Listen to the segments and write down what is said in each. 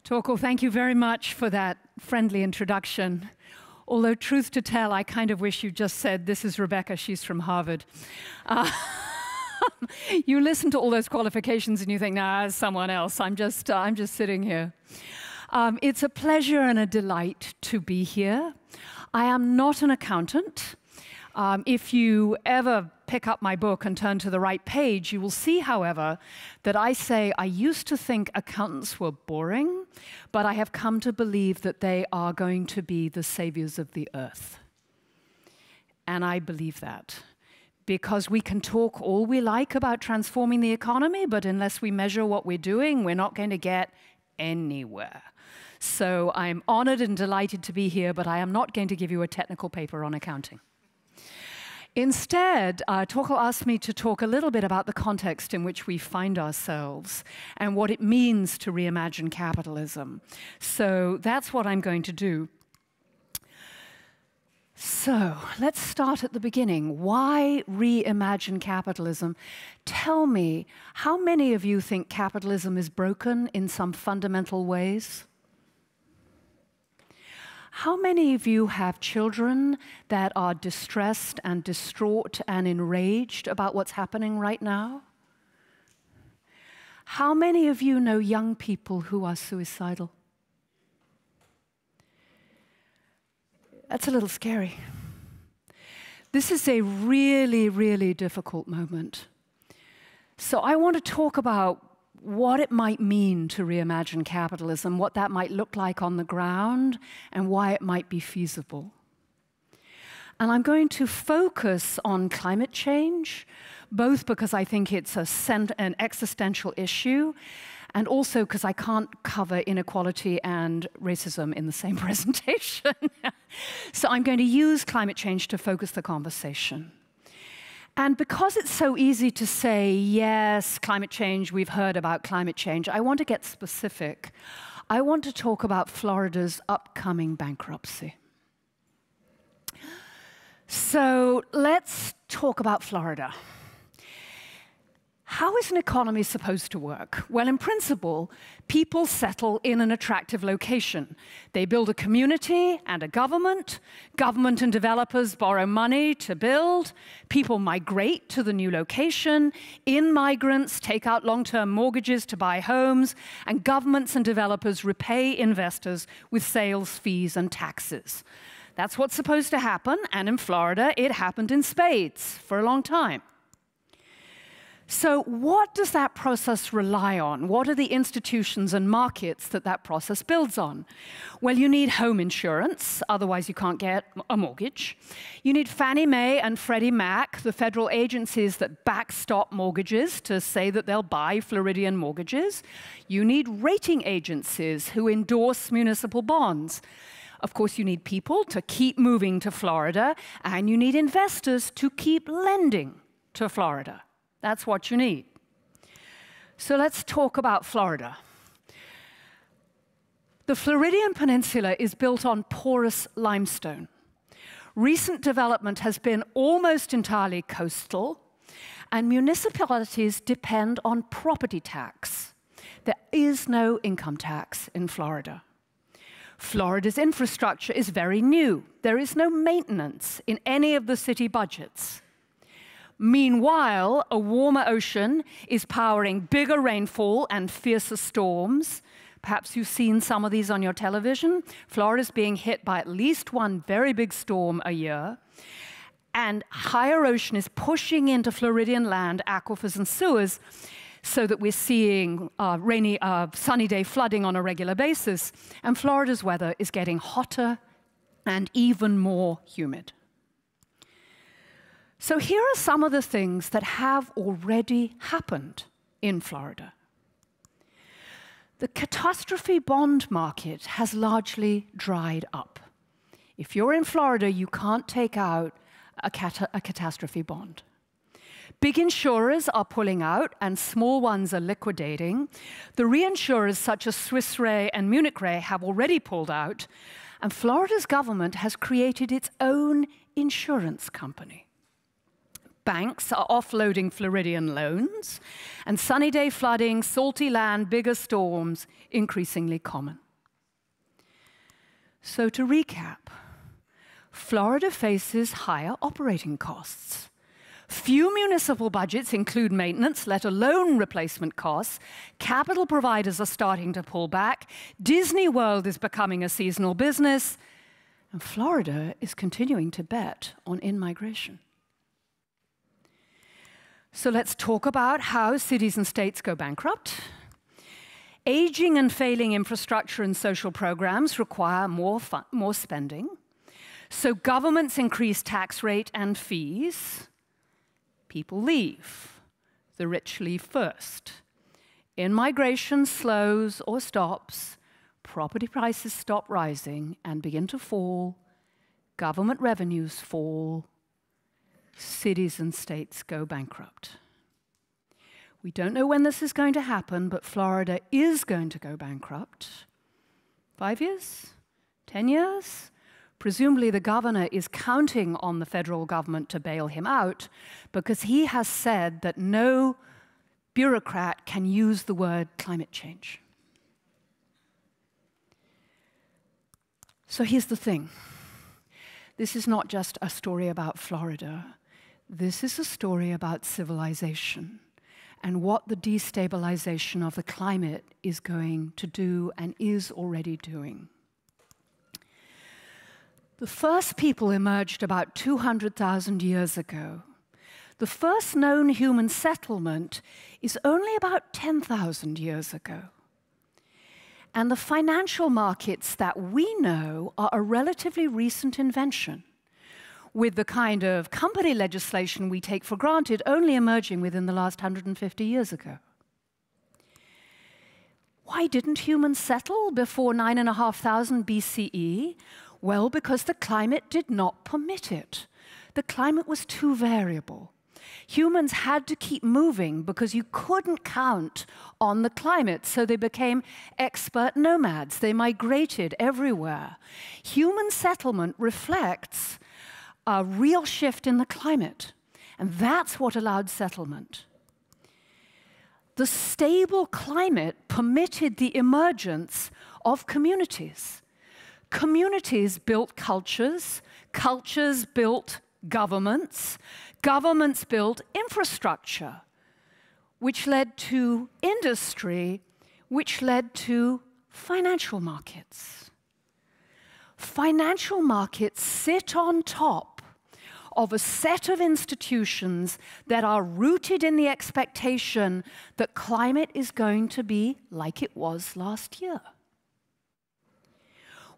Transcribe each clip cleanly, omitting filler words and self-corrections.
Torkel, thank you very much for that friendly introduction. Although, truth to tell, I kind of wish you just said, "This is Rebecca, she's from Harvard." You listen to all those qualifications and you think, "Nah, it's someone else. I'm just sitting here." It's a pleasure and a delight to be here. I am not an accountant. If you ever pick up my book and turn to the right page, you will see, however, that I say I used to think accountants were boring, but I have come to believe that they are going to be the saviors of the earth. And I believe that. Because we can talk all we like about transforming the economy, but unless we measure what we're doing, we're not going to get anywhere. So I'm honored and delighted to be here, but I am not going to give you a technical paper on accounting. Instead, Torkel asked me to talk a little bit about the context in which we find ourselves and what it means to reimagine capitalism. So that's what I'm going to do. So let's start at the beginning. Why reimagine capitalism? Tell me, how many of you think capitalism is broken in some fundamental ways? How many of you have children that are distressed and distraught and enraged about what's happening right now? How many of you know young people who are suicidal? That's a little scary. This is a really, really difficult moment. So I want to talk about what it might mean to reimagine capitalism, what that might look like on the ground, and why it might be feasible. And I'm going to focus on climate change, both because I think it's an existential issue, and also because I can't cover inequality and racism in the same presentation. So I'm going to use climate change to focus the conversation. And because it's so easy to say, yes, climate change, we've heard about climate change, I want to get specific. I want to talk about Florida's upcoming bankruptcy. So let's talk about Florida. How is an economy supposed to work? Well, in principle, people settle in an attractive location. They build a community and a government. Government and developers borrow money to build. People migrate to the new location. In-migrants take out long-term mortgages to buy homes. And governments and developers repay investors with sales fees and taxes. That's what's supposed to happen. And in Florida, it happened in spades for a long time. So what does that process rely on? What are the institutions and markets that that process builds on? Well, you need home insurance, otherwise you can't get a mortgage. You need Fannie Mae and Freddie Mac, the federal agencies that backstop mortgages to say that they'll buy Floridian mortgages. You need rating agencies who endorse municipal bonds. Of course, you need people to keep moving to Florida, and you need investors to keep lending to Florida. That's what you need. So let's talk about Florida. The Floridian Peninsula is built on porous limestone. Recent development has been almost entirely coastal, and municipalities depend on property tax. There is no income tax in Florida. Florida's infrastructure is very new. There is no maintenance in any of the city budgets. Meanwhile, a warmer ocean is powering bigger rainfall and fiercer storms. Perhaps you've seen some of these on your television. Florida's being hit by at least one very big storm a year. And higher ocean is pushing into Floridian land, aquifers and sewers, so that we're seeing rainy, sunny day flooding on a regular basis. And Florida's weather is getting hotter and even more humid. So here are some of the things that have already happened in Florida. The catastrophe bond market has largely dried up. If you're in Florida, you can't take out a catastrophe bond. Big insurers are pulling out, and small ones are liquidating. The reinsurers, such as Swiss Re and Munich Re, have already pulled out, and Florida's government has created its own insurance company. banks are offloading Floridian loans, and sunny day flooding, salty land, bigger storms, increasingly common. So to recap, Florida faces higher operating costs. Few municipal budgets include maintenance, let alone replacement costs. Capital providers are starting to pull back. Disney World is becoming a seasonal business. And Florida is continuing to bet on in-migration. So let's talk about how cities and states go bankrupt. Aging and failing infrastructure and social programs require more spending. So governments increase tax rate and fees. People leave. The rich leave first. In-migration slows or stops. Property prices stop rising and begin to fall. Government revenues fall. Cities and states go bankrupt. We don't know when this is going to happen, but Florida is going to go bankrupt. 5 years? 10 years? Presumably the governor is counting on the federal government to bail him out because he has said that no bureaucrat can use the word climate change. So here's the thing. This is not just a story about Florida. This is a story about civilization and what the destabilization of the climate is going to do and is already doing. The first people emerged about 200,000 years ago. The first known human settlement is only about 10,000 years ago. And the financial markets that we know are a relatively recent invention, with the kind of company legislation we take for granted only emerging within the last 150 years ago. Why didn't humans settle before 9,500 BCE? Well, because the climate did not permit it. The climate was too variable. Humans had to keep moving because you couldn't count on the climate, so they became expert nomads. They migrated everywhere. Human settlement reflects a real shift in the climate, and that's what allowed settlement. The stable climate permitted the emergence of communities. Communities built cultures, cultures built governments, governments built infrastructure, which led to industry, which led to financial markets. Financial markets sit on top of a set of institutions that are rooted in the expectation that climate is going to be like it was last year.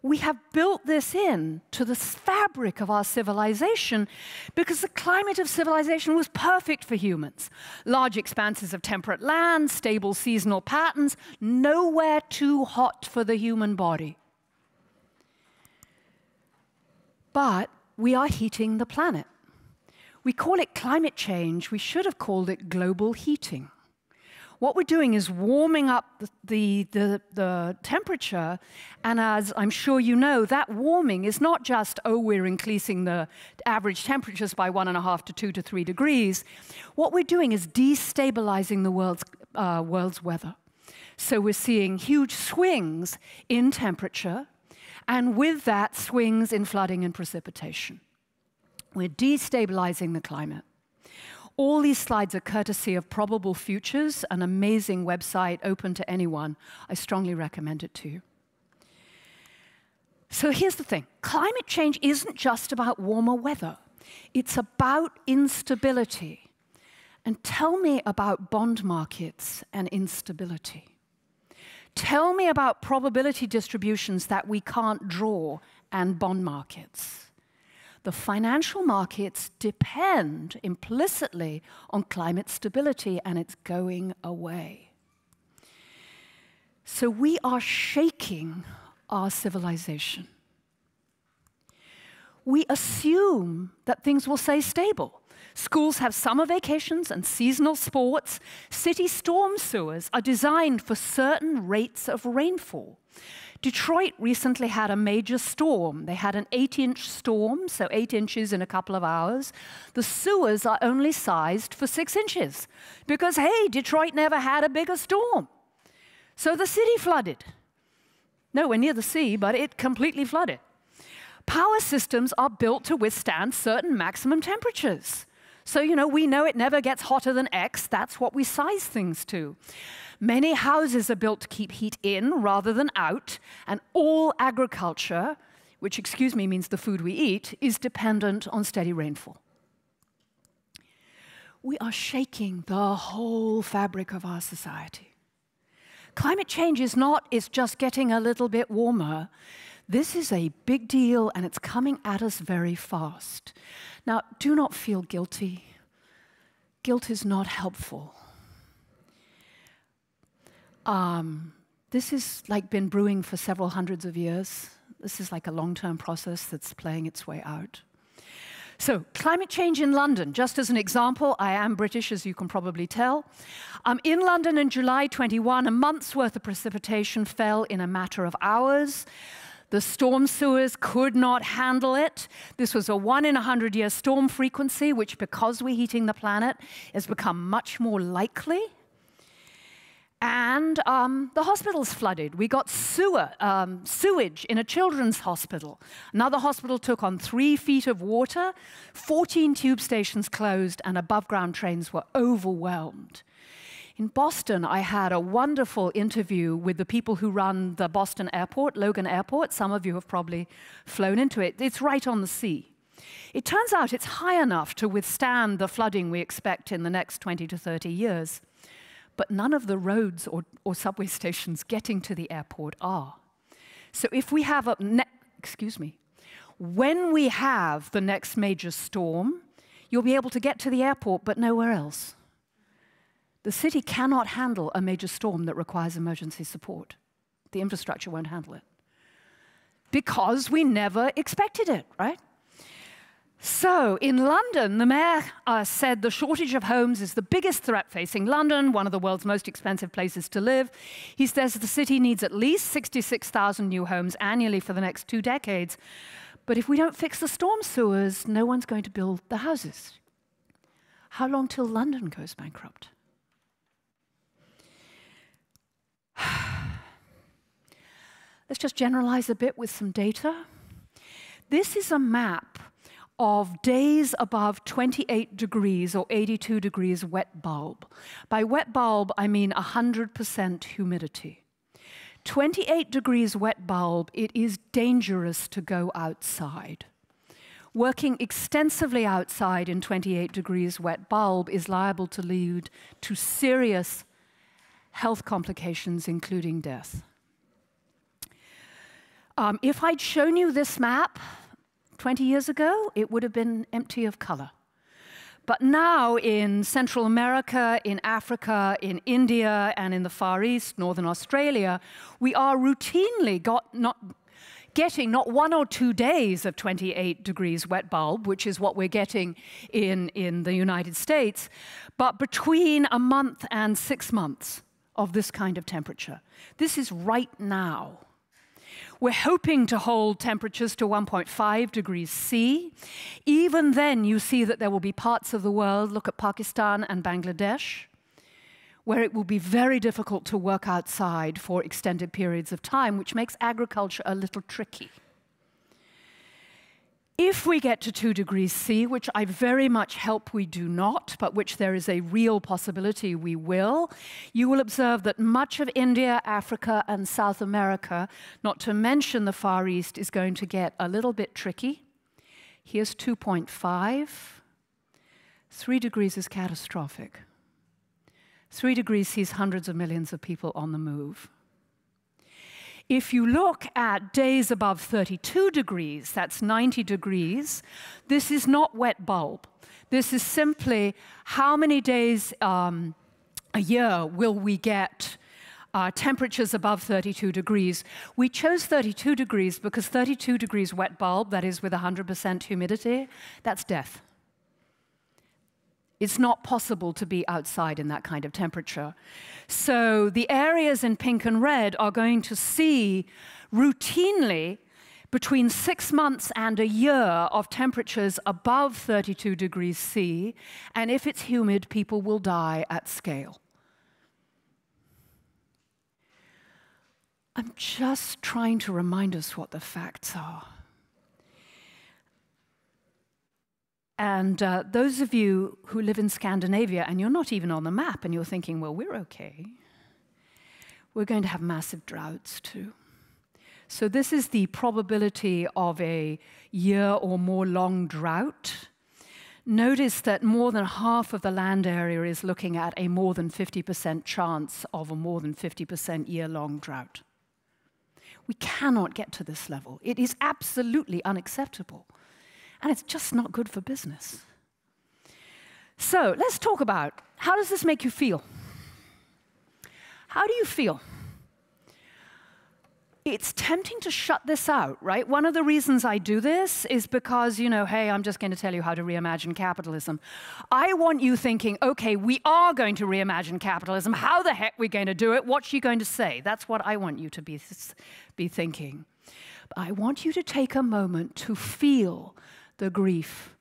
We have built this into the fabric of our civilization because the climate of civilization was perfect for humans. Large expanses of temperate land, stable seasonal patterns, nowhere too hot for the human body. But we are heating the planet. We call it climate change. We should have called it global heating. What we're doing is warming up the temperature, and as I'm sure you know, that warming is not just, oh, we're increasing the average temperatures by 1.5 to 2 to 3 degrees. What we're doing is destabilizing the world's weather. So we're seeing huge swings in temperature, and with that, swings in flooding and precipitation. We're destabilizing the climate. All these slides are courtesy of Probable Futures, an amazing website open to anyone. I strongly recommend it to you. So here's the thing. Climate change isn't just about warmer weather. It's about instability. And tell me about bond markets and instability. Tell me about probability distributions that we can't draw and bond markets. The financial markets depend implicitly on climate stability, and it's going away. So we are shaking our civilization. We assume that things will stay stable. Schools have summer vacations and seasonal sports. City storm sewers are designed for certain rates of rainfall. Detroit recently had a major storm. They had an 8-inch storm, so 8 inches in a couple of hours. The sewers are only sized for 6 inches because, hey, Detroit never had a bigger storm. So the city flooded. Nowhere near the sea, but it completely flooded. Power systems are built to withstand certain maximum temperatures. So, we know it never gets hotter than X. That's what we size things to. Many houses are built to keep heat in rather than out, and all agriculture, which, excuse me, means the food we eat, is dependent on steady rainfall. We are shaking the whole fabric of our society. Climate change is not, it's just getting a little bit warmer. This is a big deal, and it's coming at us very fast. Now, do not feel guilty. Guilt is not helpful. This has been brewing for several hundreds of years. This is like a long-term process that's playing its way out. So, climate change in London, just as an example, I am British, as you can probably tell. In London in July 21, a month's worth of precipitation fell in a matter of hours. The storm sewers could not handle it. This was a 1 in 100-year storm frequency, which, because we're heating the planet, has become much more likely. And the hospitals flooded. We got sewage in a children's hospital. Another hospital took on 3 feet of water, 14 tube stations closed, and above-ground trains were overwhelmed. In Boston, I had a wonderful interview with the people who run the Boston airport, Logan Airport. Some of you have probably flown into it. It's right on the sea. It turns out it's high enough to withstand the flooding we expect in the next 20 to 30 years. But none of the roads or subway stations getting to the airport are. So if we have when we have the next major storm, you'll be able to get to the airport, but nowhere else. The city cannot handle a major storm that requires emergency support. The infrastructure won't handle it. Because we never expected it, right? So, in London, the mayor said the shortage of homes is the biggest threat facing London, one of the world's most expensive places to live. He says the city needs at least 66,000 new homes annually for the next 2 decades. But if we don't fix the storm sewers, no one's going to build the houses. How long till London goes bankrupt? Let's just generalize a bit with some data. This is a map of days above 28 degrees or 82 degrees wet bulb. By wet bulb, I mean 100% humidity. 28 degrees wet bulb, it is dangerous to go outside. Working extensively outside in 28 degrees wet bulb is liable to lead to serious health complications, including death. If I'd shown you this map 20 years ago, it would have been empty of color. But now in Central America, in Africa, in India, and in the Far East, Northern Australia, we are routinely getting not 1 or 2 days of 28 degrees wet bulb, which is what we're getting in the United States, but between a month and 6 months of this kind of temperature. This is right now. We're hoping to hold temperatures to 1.5 degrees C. Even then, you see that there will be parts of the world, look at Pakistan and Bangladesh, where it will be very difficult to work outside for extended periods of time, which makes agriculture a little tricky. If we get to 2 degrees C, which I very much hope we do not, but which there is a real possibility we will, you will observe that much of India, Africa, and South America, not to mention the Far East, is going to get a little bit tricky. Here's 2.5. 3 degrees is catastrophic. 3 degrees sees hundreds of millions of people on the move. If you look at days above 32 degrees, that's 90 degrees, this is not wet bulb. This is simply how many days a year will we get temperatures above 32 degrees. We chose 32 degrees because 32 degrees wet bulb, that is with 100% humidity, that's death. It's not possible to be outside in that kind of temperature. So the areas in pink and red are going to see routinely between 6 months and a year of temperatures above 32 degrees C, and if it's humid, people will die at scale. I'm just trying to remind us what the facts are. And those of you who live in Scandinavia, and you're not even on the map, and you're thinking, well, we're okay. We're going to have massive droughts too. So this is the probability of a year or more long drought. Notice that more than half of the land area is looking at a more than 50% chance of a more than 50% year-long drought. We cannot get to this level. It is absolutely unacceptable. And it's just not good for business. So let's talk about, how does this make you feel? How do you feel? It's tempting to shut this out, right? One of the reasons I do this is because, you know, hey, I'm just going to tell you how to reimagine capitalism. I want you thinking, okay, we are going to reimagine capitalism. How the heck are we going to do it? What's she going to say? That's what I want you to be thinking. But I want you to take a moment to feel the grief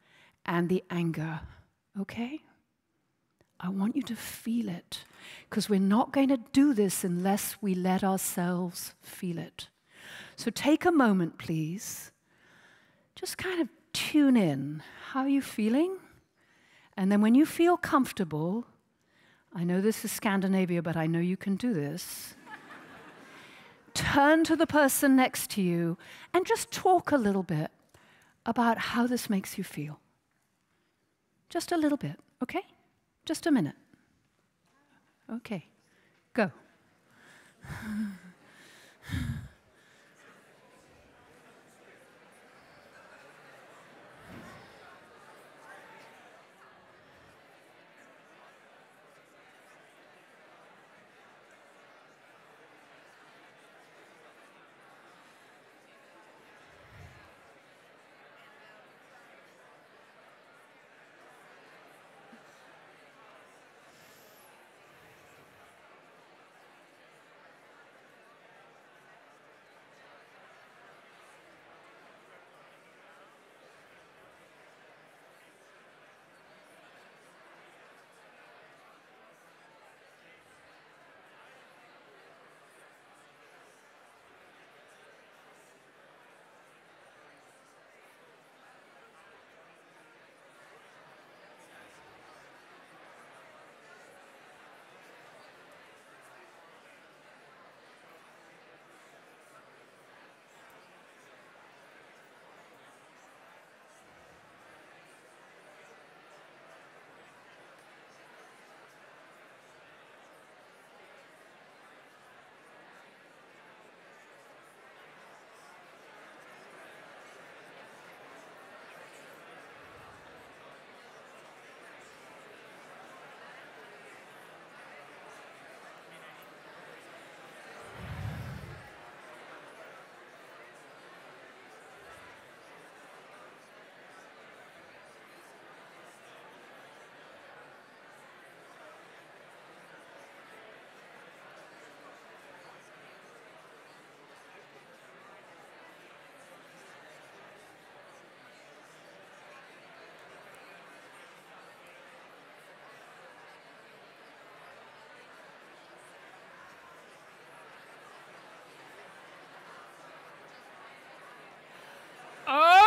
and the anger, okay? I want you to feel it, because we're not going to do this unless we let ourselves feel it. So take a moment, please. Just kind of tune in. How are you feeling? And then when you feel comfortable, I know this is Scandinavia, but I know you can do this. Turn to the person next to you and just talk a little bit about how this makes you feel. Just a little bit, okay? Just a minute. Okay, go.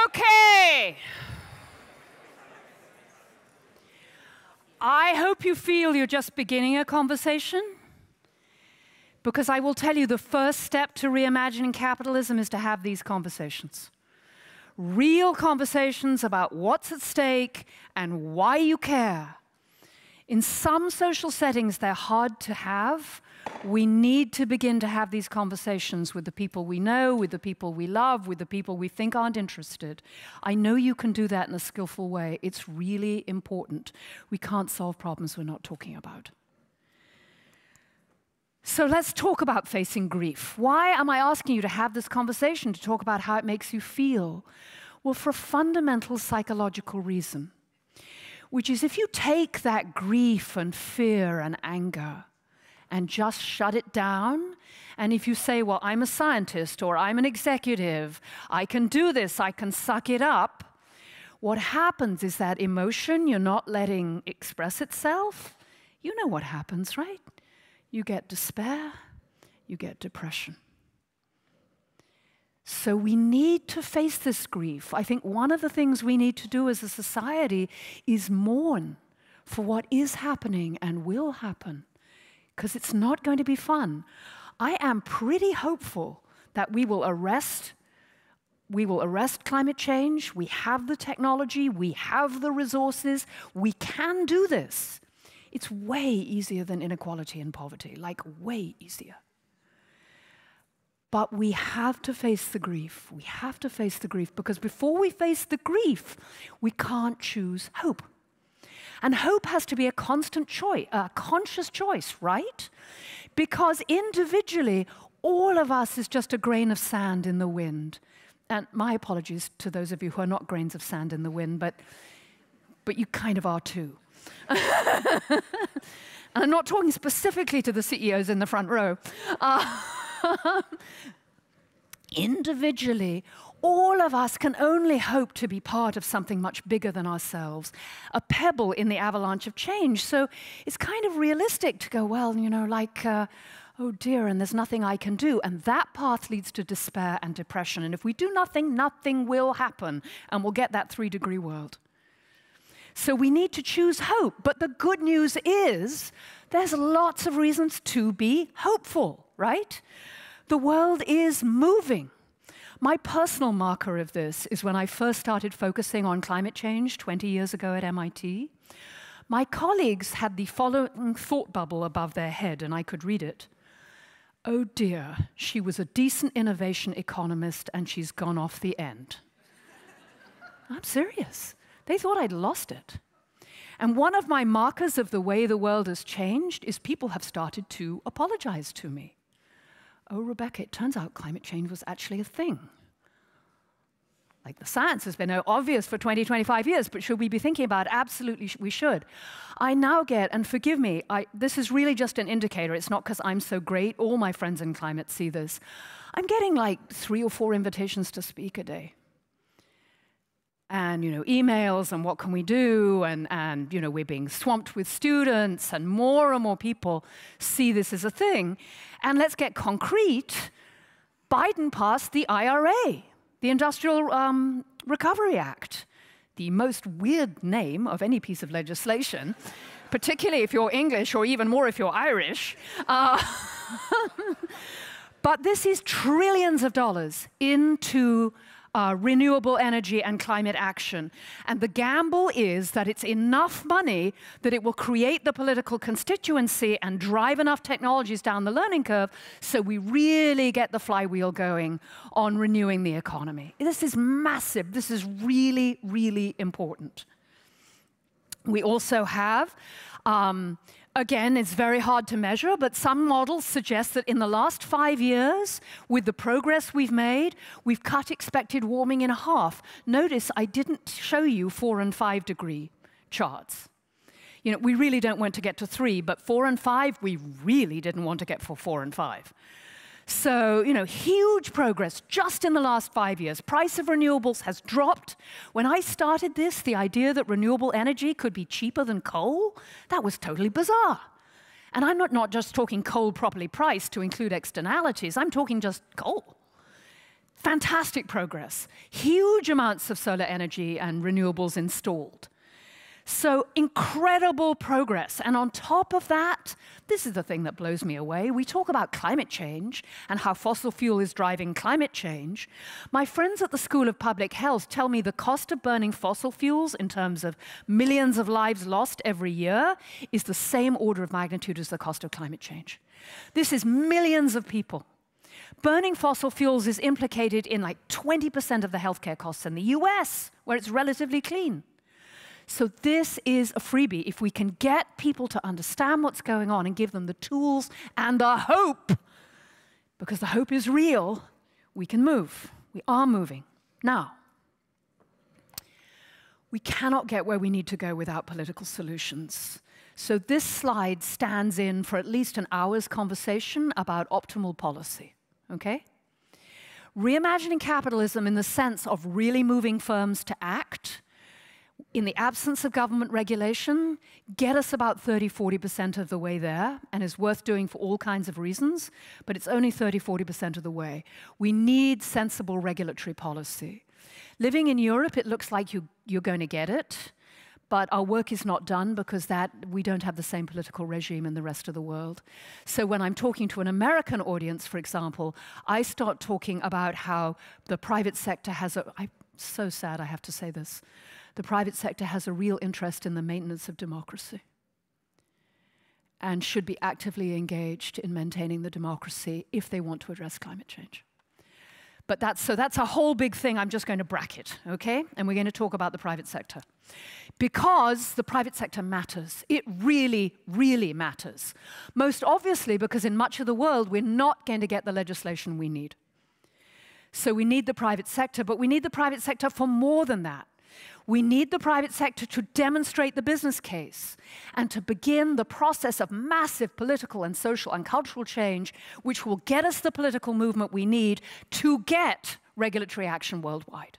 Okay. I hope you feel you're just beginning a conversation, because I will tell you the first step to reimagining capitalism is to have these conversations. Real conversations about what's at stake and why you care. In some social settings, they're hard to have. We need to begin to have these conversations with the people we know, with the people we love, with the people we think aren't interested. I know you can do that in a skillful way. It's really important. We can't solve problems we're not talking about. So let's talk about facing grief. Why am I asking you to have this conversation, to talk about how it makes you feel? Well, for a fundamental psychological reason. which is if you take that grief and fear and anger and just shut it down, and if you say, well, I'm a scientist or I'm an executive, I can do this, I can suck it up, what happens is that emotion you're not letting express itself, you know what happens, right? You get despair, you get depression. So we need to face this grief. I think one of the things we need to do as a society is mourn for what is happening and will happen, because it's not going to be fun. I am pretty hopeful that we will arrest climate change. We have the technology, we have the resources, we can do this. It's way easier than inequality and poverty, like way easier. But we have to face the grief. We have to face the grief, because before we face the grief, we can't choose hope. And hope has to be a constant choice, a conscious choice, right? Because individually, all of us is just a grain of sand in the wind. And my apologies to those of you who are not grains of sand in the wind, but you kind of are too. And I'm not talking specifically to the CEOs in the front row. Individually, all of us can only hope to be part of something much bigger than ourselves, a pebble in the avalanche of change. So it's kind of realistic to go, well, you know, like, oh dear, and there's nothing I can do. And that path leads to despair and depression. And if we do nothing, nothing will happen. And we'll get that 3-degree world. So we need to choose hope. But the good news is there's lots of reasons to be hopeful, right? The world is moving. My personal marker of this is when I first started focusing on climate change 20 years ago at MIT. My colleagues had the following thought bubble above their head, and I could read it. Oh dear, she was a decent innovation economist and she's gone off the end. I'm serious. They thought I'd lost it. And one of my markers of the way the world has changed is people have started to apologize to me. Oh, Rebecca, it turns out climate change was actually a thing. Like, the science has been obvious for 20, 25 years, but should we be thinking about it? Absolutely, we should. I now get, and forgive me, this is really just an indicator. It's not because I'm so great. All my friends in climate see this. I'm getting like 3 or 4 invitations to speak a day. And, you know, emails and what can we do, and you know, we're being swamped with students, and more people see this as a thing. And let's get concrete. Biden passed the IRA, the Industrial Recovery Act, the most weird name of any piece of legislation, particularly if you're English, or even more if you're Irish. But this is trillions of dollars into renewable energy and climate action. And the gamble is that it's enough money that it will create the political constituency and drive enough technologies down the learning curve so we really get the flywheel going on renewing the economy. This is massive. This is really, really important. We also have again, it's very hard to measure, but some models suggest that in the last 5 years, with the progress we've made, we've cut expected warming in half. Notice I didn't show you 4 and 5 degree charts. You know, we really don't want to get to 3, but 4 and 5, we really didn't want to get for 4 and 5. So, you know, huge progress just in the last 5 years. Price of renewables has dropped. When I started this, the idea that renewable energy could be cheaper than coal, that was totally bizarre. And I'm not just talking coal properly priced to include externalities. I'm talking just coal. Fantastic progress. Huge amounts of solar energy and renewables installed. So incredible progress. And on top of that, this is the thing that blows me away. We talk about climate change and how fossil fuel is driving climate change. My friends at the School of Public Health tell me the cost of burning fossil fuels in terms of millions of lives lost every year is the same order of magnitude as the cost of climate change. This is millions of people. Burning fossil fuels is implicated in like 20% of the healthcare costs in the US, where it's relatively clean. So this is a freebie. If we can get people to understand what's going on and give them the tools and the hope, because the hope is real, we can move. We are moving. Now, We cannot get where we need to go without political solutions. So this slide stands in for at least an hour's conversation about optimal policy, okay? Reimagining capitalism in the sense of really moving firms to act, in the absence of government regulation, get us about 30–40% of the way there, and is worth doing for all kinds of reasons, but it's only 30–40% of the way. We need sensible regulatory policy. Living in Europe, it looks like you're going to get it, but our work is not done because we don't have the same political regime in the rest of the world. So when I'm talking to an American audience, for example, I start talking about how the private sector has I'm so sad I have to say this. The private sector has a real interest in the maintenance of democracy and should be actively engaged in maintaining the democracy if they want to address climate change. But that's a whole big thing I'm just going to bracket, okay? And we're going to talk about the private sector. Because the private sector matters. It really, really matters. Most obviously because in much of the world, we're not going to get the legislation we need. So we need the private sector, but we need the private sector for more than that. We need the private sector to demonstrate the business case and to begin the process of massive political and social and cultural change, which will get us the political movement we need to get regulatory action worldwide.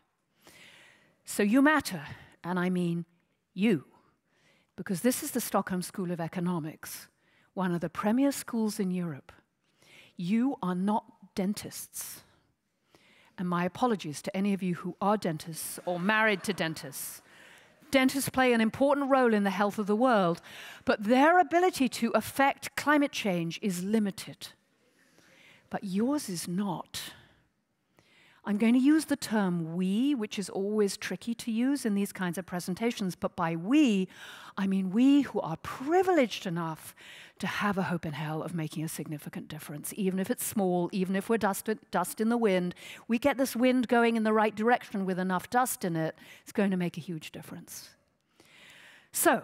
So you matter, and I mean you, because this is the Stockholm School of Economics, one of the premier schools in Europe. You are not dentists. And my apologies to any of you who are dentists or married to dentists. Dentists play an important role in the health of the world, but their ability to affect climate change is limited. But yours is not. I'm going to use the term we, which is always tricky to use in these kinds of presentations, but by we, I mean we who are privileged enough to have a hope in hell of making a significant difference, even if it's small, even if we're dust in the wind. We get this wind going in the right direction with enough dust in it, it's going to make a huge difference. So,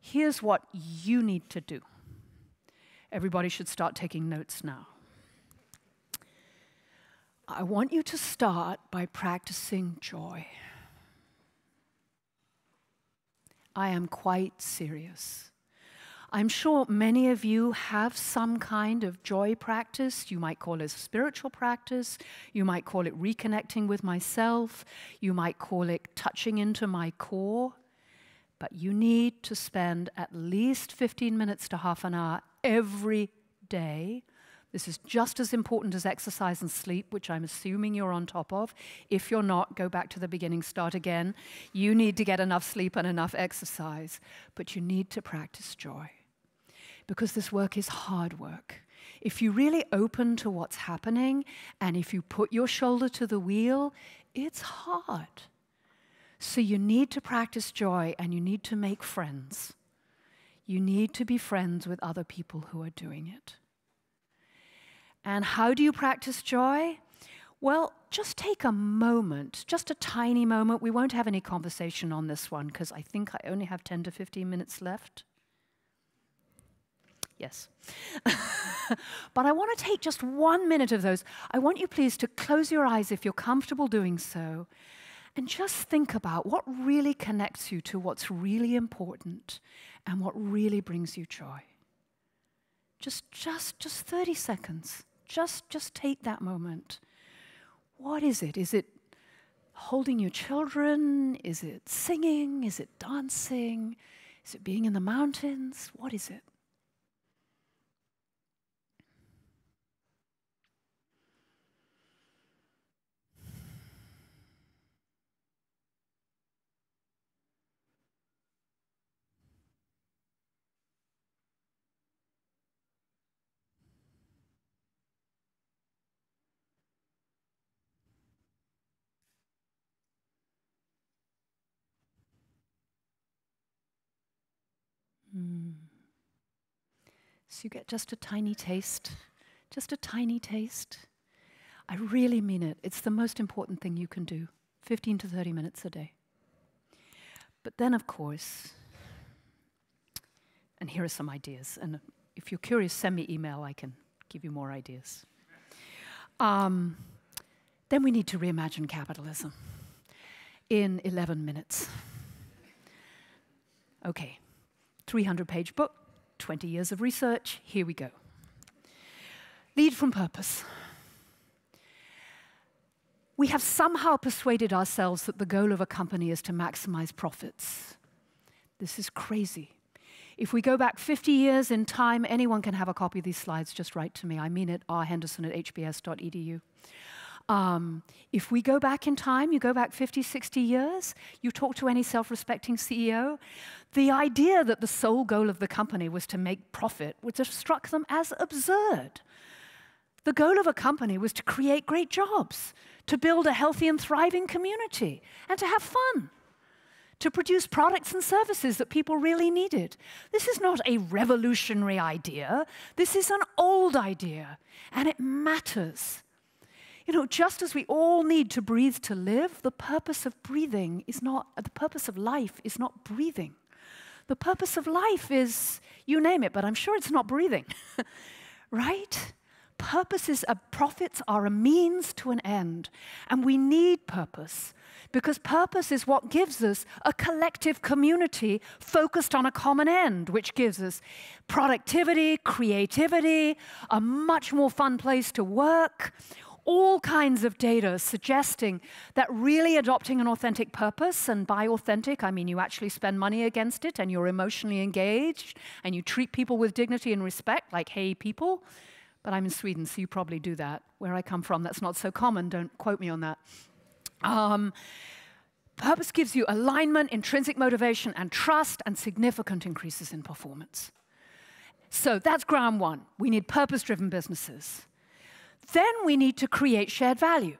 here's what you need to do. Everybody should start taking notes now. I want you to start by practicing joy. I am quite serious. I'm sure many of you have some kind of joy practice. You might call it a spiritual practice. You might call it reconnecting with myself. You might call it touching into my core. But you need to spend at least 15 minutes to half an hour every day. This is just as important as exercise and sleep, which I'm assuming you're on top of. If you're not, go back to the beginning, start again. You need to get enough sleep and enough exercise, but you need to practice joy. Because this work is hard work. If you really open to what's happening, and if you put your shoulder to the wheel, it's hard. So you need to practice joy, and you need to make friends. You need to be friends with other people who are doing it. And how do you practice joy? Well, just take a moment, just a tiny moment. We won't have any conversation on this one because I think I only have 10 to 15 minutes left. Yes. But I want to take just 1 minute of those. I want you please to close your eyes if you're comfortable doing so and just think about what really connects you to what's really important and what really brings you joy. Just 30 seconds. Just take that moment. What is it? Is it holding your children? Is it singing? Is it dancing? Is it being in the mountains? What is it? So you get just a tiny taste, just a tiny taste. I really mean it. It's the most important thing you can do, 15 to 30 minutes a day. But then, of course, and here are some ideas, and if you're curious, send me email, I can give you more ideas. Then we need to reimagine capitalism in 11 minutes. Okay, 300-page book, 20 years of research, here we go. Lead from purpose. We have somehow persuaded ourselves that the goal of a company is to maximize profits. This is crazy. If we go back 50 years in time, anyone can have a copy of these slides, just write to me. I mean it, rhenderson@hbs.edu. If we go back in time, you go back 50, 60 years, you talk to any self-respecting CEO, the idea that the sole goal of the company was to make profit would have struck them as absurd. The goal of a company was to create great jobs, to build a healthy and thriving community, and to have fun, to produce products and services that people really needed. This is not a revolutionary idea. This is an old idea, and it matters. You know, just as we all need to breathe to live, the purpose of breathing is not, the purpose of life is not breathing. The purpose of life is, you name it, but I'm sure it's not breathing, right? Profits are a means to an end, and we need purpose, because purpose is what gives us a collective community focused on a common end, which gives us productivity, creativity, a much more fun place to work, all kinds of data suggesting that really adopting an authentic purpose, and by authentic, I mean you actually spend money against it, and you're emotionally engaged, and you treat people with dignity and respect, like, hey, people. But I'm in Sweden, so you probably do that. Where I come from, that's not so common. Don't quote me on that. Purpose gives you alignment, intrinsic motivation, and trust, and significant increases in performance. So that's ground one. We need purpose-driven businesses. Then we need to create shared value.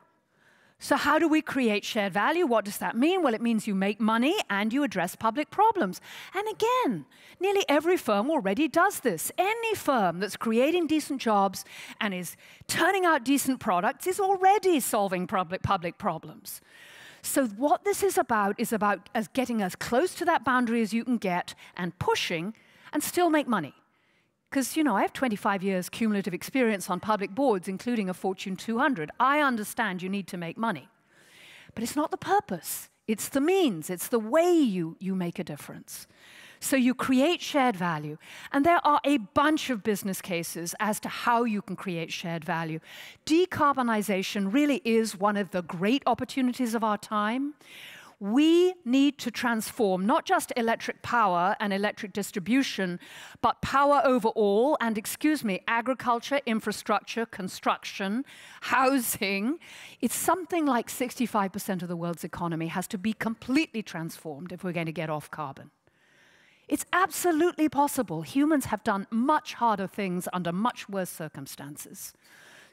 So how do we create shared value? What does that mean? Well, it means you make money and you address public problems. And again, nearly every firm already does this. Any firm that's creating decent jobs and is turning out decent products is already solving public problems. So what this is about as getting as close to that boundary as you can get and pushing and still make money. Because, you know, I have 25 years cumulative experience on public boards, including a Fortune 200. I understand you need to make money. But it's not the purpose. It's the means. It's the way you make a difference. So you create shared value. And there are a bunch of business cases as to how you can create shared value. Decarbonization really is one of the great opportunities of our time. We need to transform not just electric power and electric distribution, but power overall, and excuse me, agriculture, infrastructure, construction, housing. It's something like 65% of the world's economy has to be completely transformed if we're going to get off carbon. It's absolutely possible. Humans have done much harder things under much worse circumstances.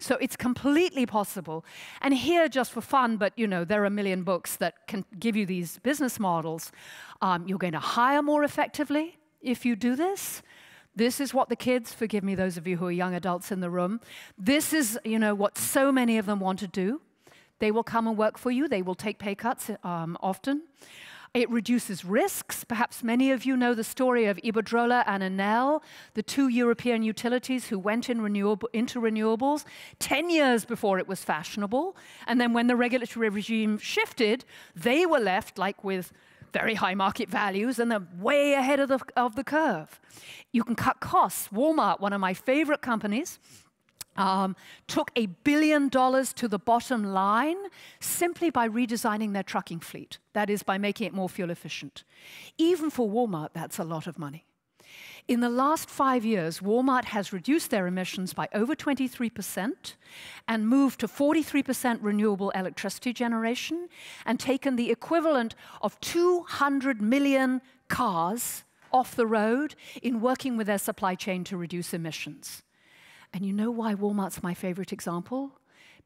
So it's completely possible. And here, just for fun, but you know, there are a million books that can give you these business models. You're going to hire more effectively if you do this. This is what the kids, forgive me those of you who are young adults in the room, this is, you know, what so many of them want to do. They will come and work for you. They will take pay cuts often. It reduces risks. Perhaps many of you know the story of Iberdrola and Enel, the two European utilities who went into renewables 10 years before it was fashionable. And then when the regulatory regime shifted, they were left like with very high market values and they're way ahead of the curve. You can cut costs. Walmart, one of my favorite companies, took $1 billion to the bottom line simply by redesigning their trucking fleet. That is, by making it more fuel efficient. Even for Walmart, that's a lot of money. In the last 5 years, Walmart has reduced their emissions by over 23% and moved to 43% renewable electricity generation and taken the equivalent of 200 million cars off the road in working with their supply chain to reduce emissions. And you know why Walmart's my favorite example?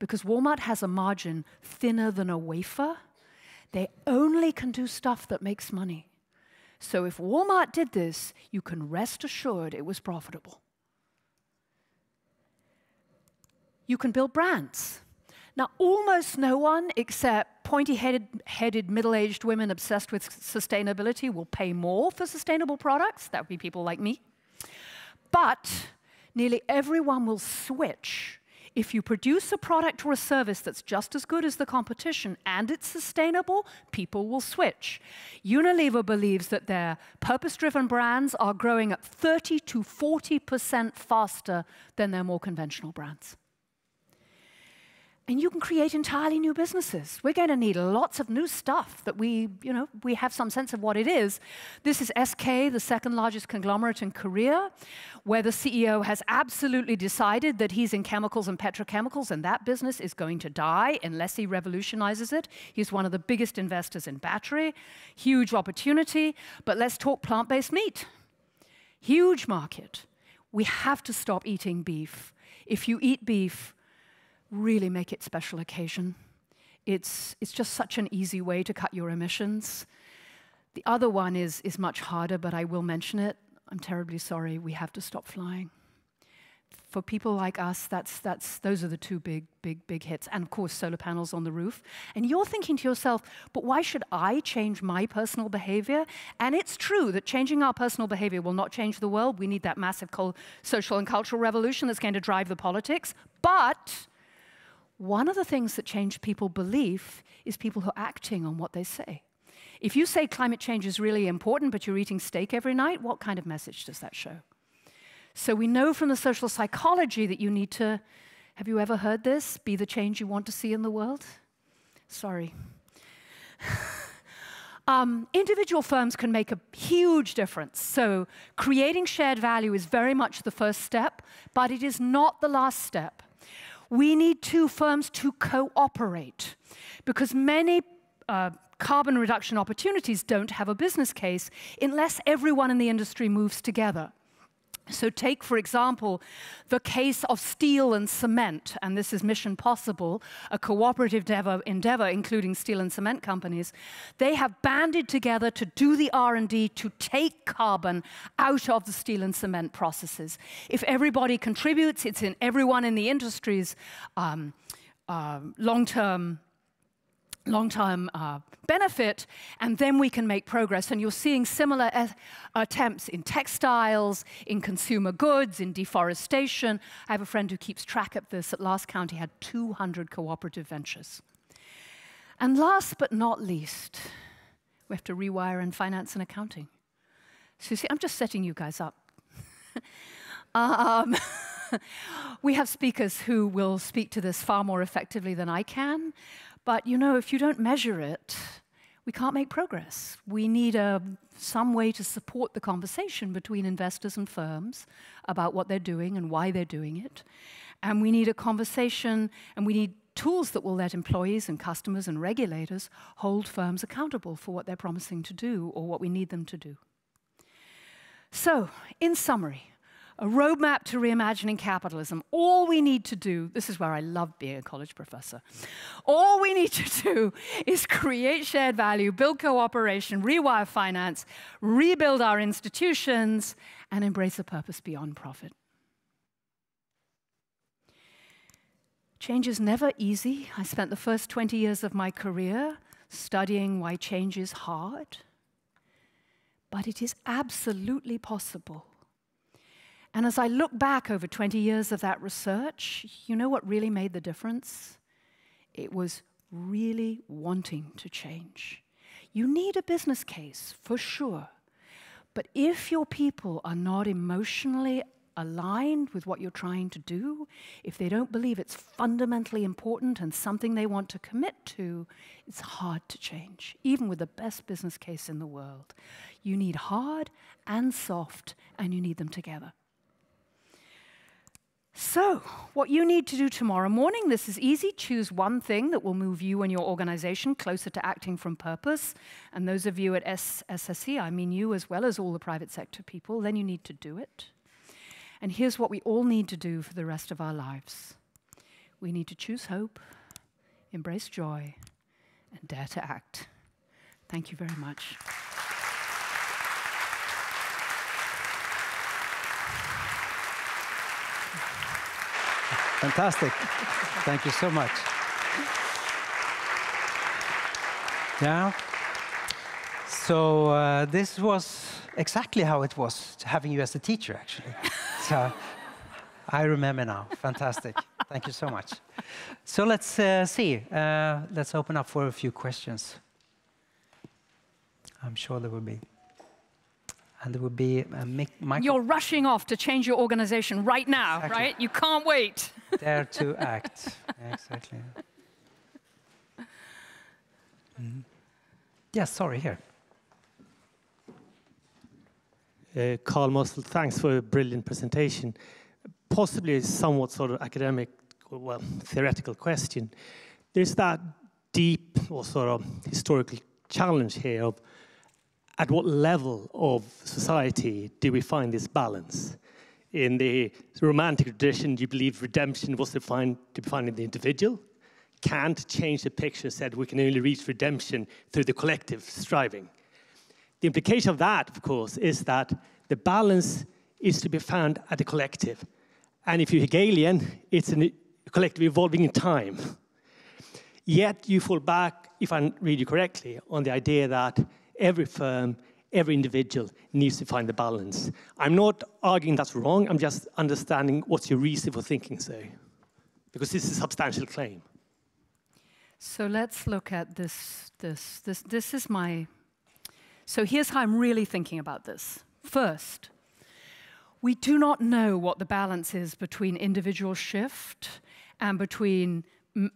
Because Walmart has a margin thinner than a wafer. They only can do stuff that makes money. So if Walmart did this, you can rest assured it was profitable. You can build brands. Now, almost no one except pointy-headed middle-aged women obsessed with sustainability will pay more for sustainable products. That would be people like me. But nearly everyone will switch If you produce a product or a service that's just as good as the competition and it's sustainable, people will switch. Unilever believes that their purpose-driven brands are growing at 30 to 40% faster than their more conventional brands. And you can create entirely new businesses. We're going to need lots of new stuff that we have some sense of what it is. This is SK, the second largest conglomerate in Korea, where the CEO has absolutely decided that he's in chemicals and petrochemicals, and that business is going to die unless he revolutionizes it. He's one of the biggest investors in battery. Huge opportunity. But let's talk plant-based meat. Huge market. We have to stop eating beef. If you eat beef, really make it special occasion. It's just such an easy way to cut your emissions. The other one is much harder, but I will mention it. I'm terribly sorry, we have to stop flying. For people like us, those are the two big hits. And of course, solar panels on the roof. And you're thinking to yourself, but why should I change my personal behavior? And it's true that changing our personal behavior will not change the world. We need that massive social and cultural revolution that's going to drive the politics. But one of the things that change people's belief is people who are acting on what they say. If you say climate change is really important, but you're eating steak every night, what kind of message does that show? So we know from the social psychology that you need to, have you ever heard this? Be the change you want to see in the world? Sorry. Individual firms can make a huge difference. So creating shared value is very much the first step, but it is not the last step. We need two firms to cooperate because many carbon reduction opportunities don't have a business case unless everyone in the industry moves together. So take, for example, the case of steel and cement, and this is Mission Possible, a cooperative endeavor including steel and cement companies. They have banded together to do the R&D to take carbon out of the steel and cement processes. If everybody contributes, it's in everyone in the industry's long-term benefit, and then we can make progress. And you're seeing similar attempts in textiles, in consumer goods, in deforestation. I have a friend who keeps track of this. At last count, he had 200 cooperative ventures. And last but not least, we have to rewire in finance and accounting. So you see, I'm just setting you guys up. We have speakers who will speak to this far more effectively than I can. But, you know, if you don't measure it, we can't make progress. We need some way to support the conversation between investors and firms about what they're doing and why they're doing it. And we need a conversation, and we need tools that will let employees and customers and regulators hold firms accountable for what they're promising to do or what we need them to do. So, in summary, a roadmap to reimagining capitalism. All we need to do, this is where I love being a college professor, all we need to do is create shared value, build cooperation, rewire finance, rebuild our institutions, and embrace a purpose beyond profit. Change is never easy. I spent the first 20 years of my career studying why change is hard, but it is absolutely possible. And as I look back over 20 years of that research, you know what really made the difference? It was really wanting to change. You need a business case, for sure. But if your people are not emotionally aligned with what you're trying to do, if they don't believe it's fundamentally important and something they want to commit to, it's hard to change, even with the best business case in the world. You need hard and soft, and you need them together. So, what you need to do tomorrow morning, this is easy. Choose one thing that will move you and your organization closer to acting from purpose. And those of you at SSE, I mean you as well as all the private sector people, then you need to do it. And here's what we all need to do for the rest of our lives. We need to choose hope, embrace joy, and dare to act. Thank you very much. Fantastic. Thank you so much. Yeah. So this was exactly how it was having you as a teacher, actually. So I remember now. Fantastic. Thank you so much. So let's see. Let's open up for a few questions. I'm sure there will be. And there will be a mic. You're rushing off to change your organization right now, Exactly. right? You can't wait. Dare to act. Exactly. Yes, sorry, here. Carl Mosel, thanks for a brilliant presentation. Possibly a somewhat sort of academic, well, theoretical question. There's that deep or sort of historical challenge here of at what level of society do we find this balance? In the romantic tradition, you believe redemption was defined in the individual. Kant changed the picture, said we can only reach redemption through the collective striving. The implication of that, of course, is that the balance is to be found at the collective. And if you're Hegelian, it's a collective evolving in time. Yet you fall back, if I read you correctly, on the idea that every firm, every individual needs to find the balance. I'm not arguing that's wrong, I'm just understanding what's your reason for thinking so. Because this is a substantial claim. So let's look at this. This is my... So here's how I'm really thinking about this. First, we do not know what the balance is between individual shift and between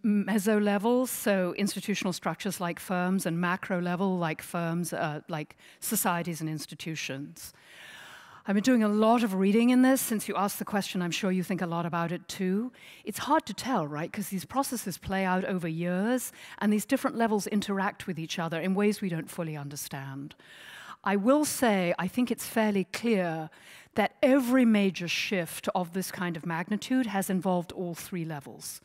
meso levels, so institutional structures like firms, and macro level like firms, like societies and institutions. I've been doing a lot of reading in this. Since you asked the question, I'm sure you think a lot about it too. It's hard to tell, right? Because these processes play out over years, and these different levels interact with each other in ways we don't fully understand. I will say, I think it's fairly clear that every major shift of this kind of magnitude has involved all three levels.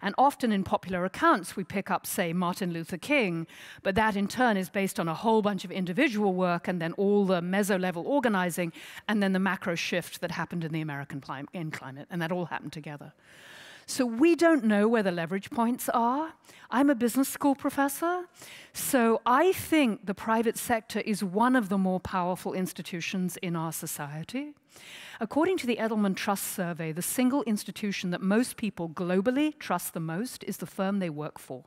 And often in popular accounts, we pick up, say, Martin Luther King, but that in turn is based on a whole bunch of individual work and then all the meso-level organizing and then the macro shift that happened in the American climate, and that all happened together. So we don't know where the leverage points are. I'm a business school professor, so I think the private sector is one of the more powerful institutions in our society. According to the Edelman Trust Survey, the single institution that most people globally trust the most is the firm they work for.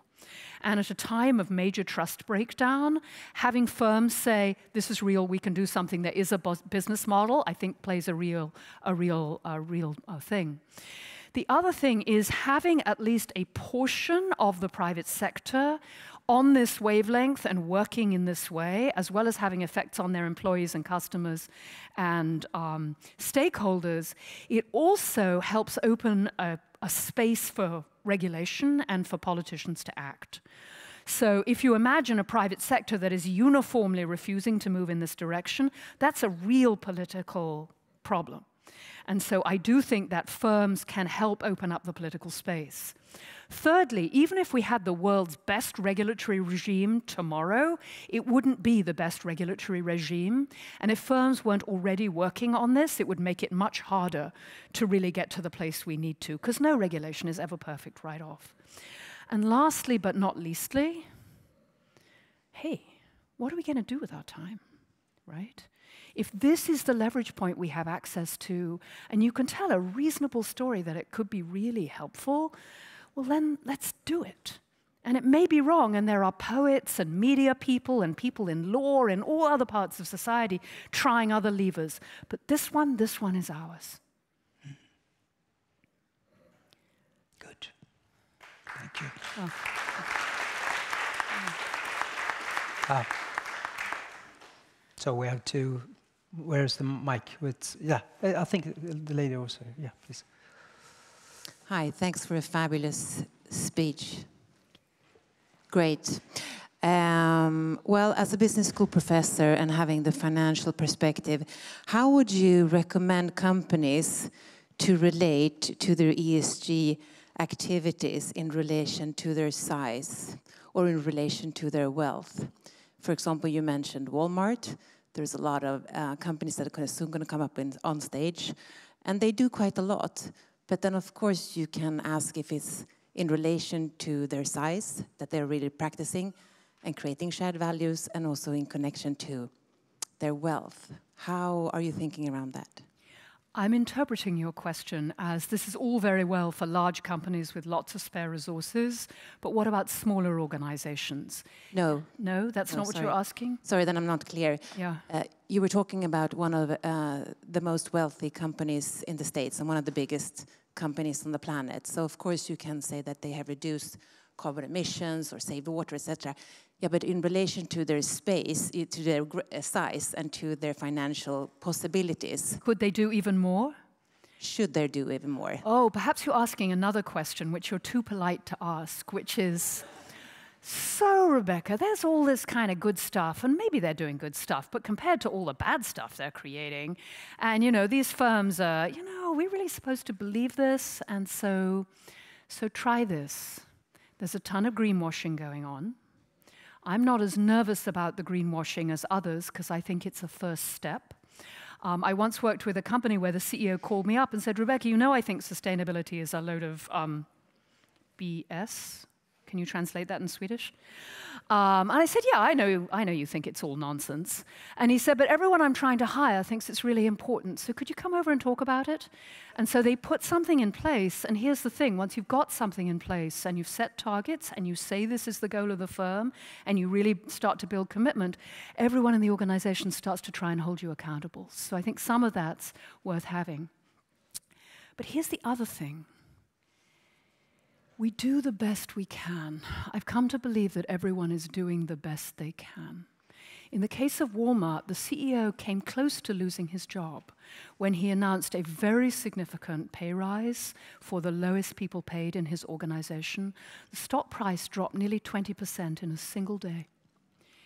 And at a time of major trust breakdown, having firms say, this is real, we can do something, there is a business model, I think plays a real thing. The other thing is having at least a portion of the private sector on this wavelength and working in this way, as well as having effects on their employees and customers and stakeholders, it also helps open a space for regulation and for politicians to act. So if you imagine a private sector that is uniformly refusing to move in this direction, that's a real political problem. And so I do think that firms can help open up the political space. Thirdly, even if we had the world's best regulatory regime tomorrow, it wouldn't be the best regulatory regime. And if firms weren't already working on this, it would make it much harder to really get to the place we need to, because no regulation is ever perfect right off. And lastly, but not leastly, hey, what are we going to do with our time, right? If this is the leverage point we have access to, and you can tell a reasonable story that it could be really helpful, well then let's do it. And it may be wrong, and there are poets and media people and people in law and all other parts of society trying other levers. But this one is ours. Good. Thank you. Oh. So we have to... Where's the mic? Yeah, I think the lady also. Yeah, please. Hi, thanks for a fabulous speech. Great. Well, as a business school professor and having the financial perspective, how would you recommend companies to relate to their ESG activities in relation to their size or in relation to their wealth? For example, you mentioned Walmart. There's a lot of companies that are soon going to come up on stage, and they do quite a lot. But then, of course, you can ask if it's in relation to their size, that they're really practicing and creating shared values, and also in connection to their wealth. How are you thinking around that? I'm interpreting your question as this is all very well for large companies with lots of spare resources, but what about smaller organizations? No. No, that's not what sorry. you're asking? Sorry, then I'm not clear. Yeah. You were talking about one of the most wealthy companies in the States and one of the biggest companies on the planet. So of course you can say that they have reduced carbon emissions or saved water, etc. Yeah, but in relation to their space, to their size and to their financial possibilities. Could they do even more? Should they do even more? Oh, perhaps you're asking another question which you're too polite to ask, which is, so Rebecca, there's all this kind of good stuff, and maybe they're doing good stuff, but compared to all the bad stuff they're creating, and these firms are, are we really supposed to believe this? And so try this. There's a ton of greenwashing going on. I'm not as nervous about the greenwashing as others because I think it's a first step. I once worked with a company where the CEO called me up and said, Rebecca, I think sustainability is a load of BS. Can you translate that in Swedish? And I said, yeah, I know you think it's all nonsense. And he said, but everyone I'm trying to hire thinks it's really important. So could you come over and talk about it? And so they put something in place. And here's the thing. Once you've got something in place and you've set targets and you say this is the goal of the firm and you really start to build commitment, everyone in the organization starts to try and hold you accountable. So I think some of that's worth having. But here's the other thing. We do the best we can. I've come to believe that everyone is doing the best they can. In the case of Walmart, the CEO came close to losing his job when he announced a very significant pay rise for the lowest people paid in his organization. The stock price dropped nearly 20% in a single day.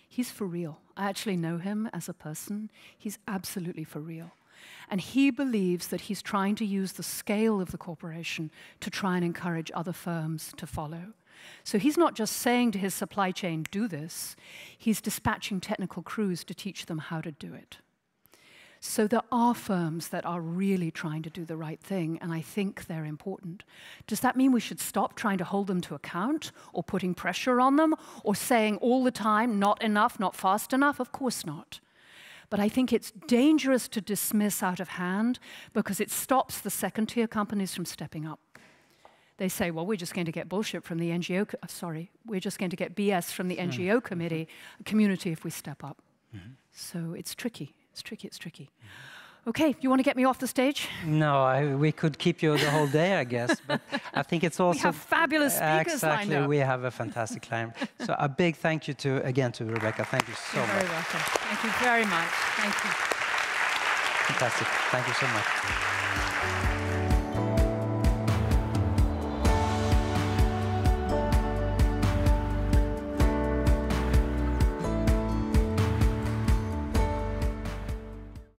He's for real. I actually know him as a person. He's absolutely for real. And he believes that he's trying to use the scale of the corporation to try and encourage other firms to follow. So he's not just saying to his supply chain, do this. He's dispatching technical crews to teach them how to do it. So there are firms that are really trying to do the right thing, and I think they're important. Does that mean we should stop trying to hold them to account or putting pressure on them or saying all the time, not enough, not fast enough? Of course not. But I think it's dangerous to dismiss out of hand because it stops the second-tier companies from stepping up. They say, well, we're just going to get bullshit from the NGO, we're just going to get BS from the NGO community if we step up. So it's tricky, it's tricky, it's tricky. Okay, you want to get me off the stage? No, we could keep you the whole day, I guess. But I think it's also... We have fabulous speakers lined up. We have a fantastic lineup. So a big thank you again to Rebecca. Thank you so much. You're very welcome. Thank you very much. Thank you. Fantastic. Thank you so much.